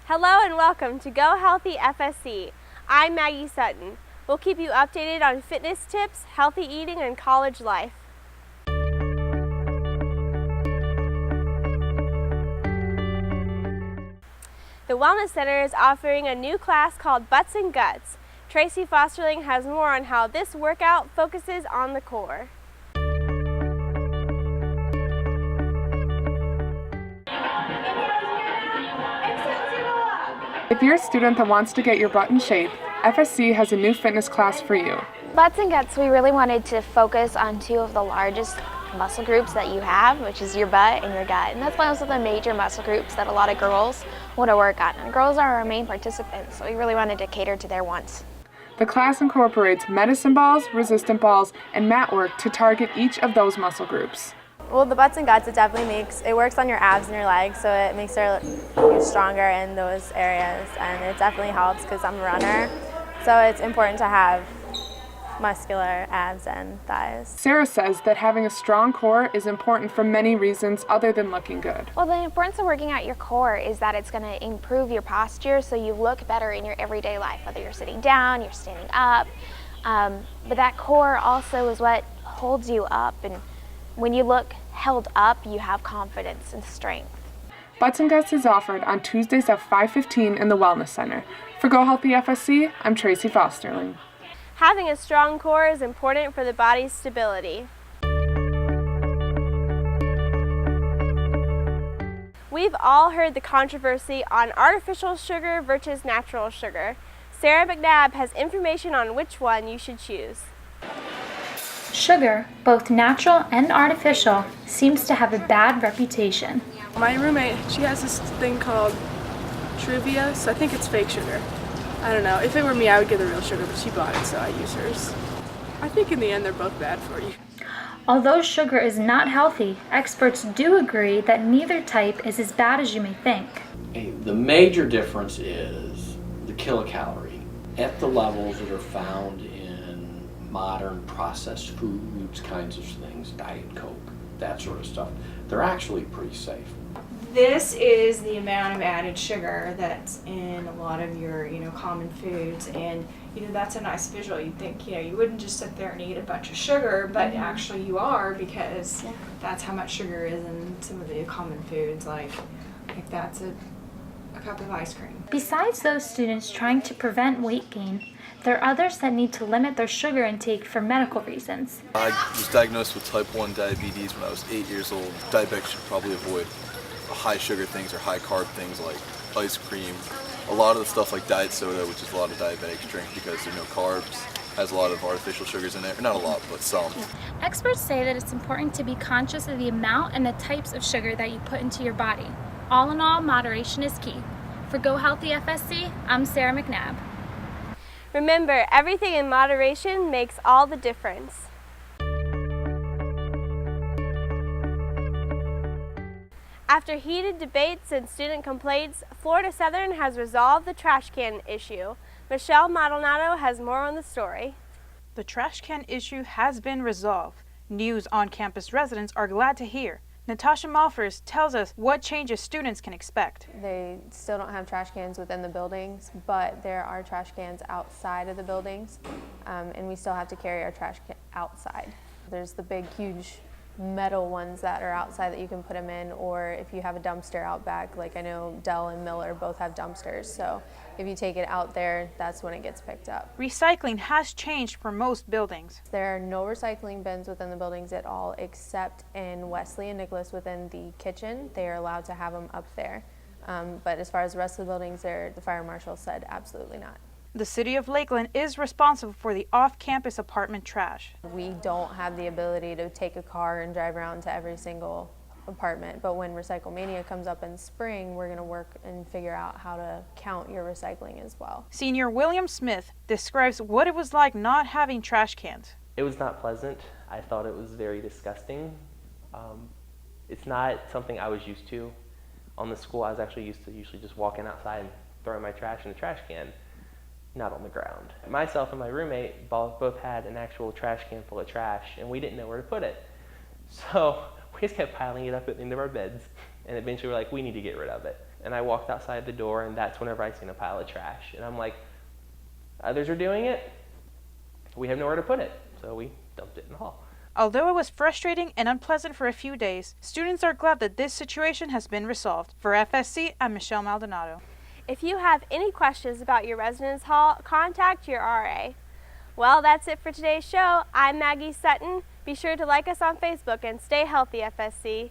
Hello and welcome to Go Healthy FSC. I'm Maggie Sutton. We'll keep you updated on fitness tips, healthy eating, and college life. The Wellness Center is offering a new class called Butts and Guts. Tracy Fosterling has more on how this workout focuses on the core. If you're a student that wants to get your butt in shape, FSC has a new fitness class for you. Butts and Guts, we really wanted to focus on two of the largest muscle groups that you have, which is your butt and your gut. And that's one of the major muscle groups that a lot of girls want to work on. And girls are our main participants, so we really wanted to cater to their wants. The class incorporates medicine balls, resistant balls, and mat work to target each of those muscle groups. Well, the Butts and Guts, it works on your abs and your legs, so it makes you stronger in those areas, and it definitely helps because I'm a runner, so it's important to have muscular abs and thighs. Sarah says that having a strong core is important for many reasons other than looking good. Well, the importance of working out your core is that it's going to improve your posture so you look better in your everyday life, whether you're sitting down, you're standing up, but that core also is what holds you up, and when you look held up, you have confidence and strength. Butts and Guts is offered on Tuesdays at 5:15 in the Wellness Center. For Go Healthy FSC, I'm Tracy Fosterling. Having a strong core is important for the body's stability. We've all heard the controversy on artificial sugar versus natural sugar. Sarah McNabb has information on which one you should choose. Sugar, both natural and artificial, seems to have a bad reputation. My roommate, she has this thing called Trivia, so I think it's fake sugar. I don't know. If it were me, I would get the real sugar, but she bought it, so I use hers. I think in the end, they're both bad for you. Although sugar is not healthy, experts do agree that neither type is as bad as you may think. The major difference is the kilocalorie at the levels that are found in modern processed foods, kinds of things, Diet Coke, that sort of stuff. They're actually pretty safe. This is the amount of added sugar that's in a lot of your, common foods, and that's a nice visual. You'd think, you wouldn't just sit there and eat a bunch of sugar, but actually you are, because that's how much sugar is in some of the common foods, like that's a cup of ice cream. Besides those students trying to prevent weight gain, there are others that need to limit their sugar intake for medical reasons. I was diagnosed with type 1 diabetes when I was 8 years old. Diabetics should probably avoid high sugar things or high carb things like ice cream. A lot of the stuff like diet soda, which is a lot of diabetics drink because there are no carbs, has a lot of artificial sugars in it. Not a lot, but some. Experts say that it's important to be conscious of the amount and the types of sugar that you put into your body. All in all, moderation is key. For Go Healthy FSC, I'm Sarah McNabb. Remember, everything in moderation makes all the difference. After heated debates and student complaints, Florida Southern has resolved the trash can issue. Michelle Maldonado has more on the story. The trash can issue has been resolved. News on-campus residents are glad to hear. Natasha Malfers tells us what changes students can expect. They still don't have trash cans within the buildings, but there are trash cans outside of the buildings, and we still have to carry our trash can outside. There's the big, huge metal ones that are outside that you can put them in, or if you have a dumpster out back, like I know Dell and Miller both have dumpsters, so if you take it out there, that's when it gets picked up. Recycling has changed for most buildings. There are no recycling bins within the buildings at all, except in Wesley and Nicholas within the kitchen. They are allowed to have them up there. But as far as the rest of the buildings, the fire marshal said absolutely not. The city of Lakeland is responsible for the off-campus apartment trash. We don't have the ability to take a car and drive around to every single apartment, but when Recycle Mania comes up in spring, we're going to work and figure out how to count your recycling as well. Senior William Smith describes what it was like not having trash cans. It was not pleasant. I thought it was very disgusting. It's not something I was used to. On the school, I was actually used to usually just walking outside and throwing my trash in the trash can, not on the ground. Myself and my roommate both had an actual trash can full of trash, and we didn't know where to put it. So we just kept piling it up at the end of our beds, and eventually we're like, we need to get rid of it. And I walked outside the door, and that's whenever I seen a pile of trash. And I'm like, others are doing it. We have nowhere to put it. So we dumped it in the hall. Although it was frustrating and unpleasant for a few days, students are glad that this situation has been resolved. For FSC, I'm Michelle Maldonado. If you have any questions about your residence hall, contact your RA. Well, that's it for today's show. I'm Maggie Sutton. Be sure to like us on Facebook and stay healthy, FSC.